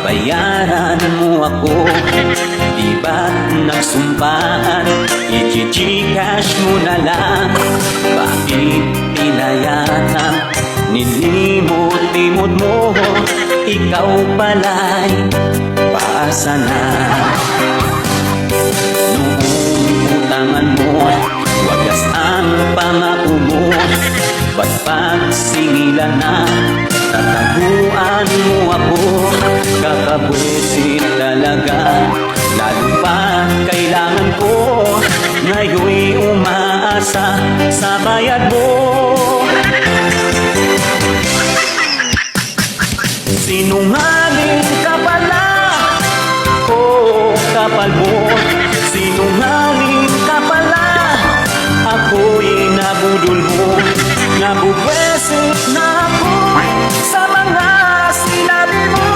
bayaran mo ako. Di ba't nagsumpaan, i-gcash mo na lang? Bakit pinayatan, nilimot-limot mo? Ikaw pala'y paasa na. Noong utangan mo, wagas ang pangako mo. Ba't pagsingilan na, tataguan mo ako? Kakabwisit talaga, lalo pa kailangan ko. Ngayon'y umaasa sa bayad mo. Sinungaling ka pala, oh kapal mo. Sinungaling ka pala, ako'y nabudol mo. Nabubwesit na ako sa mga sinabi mo.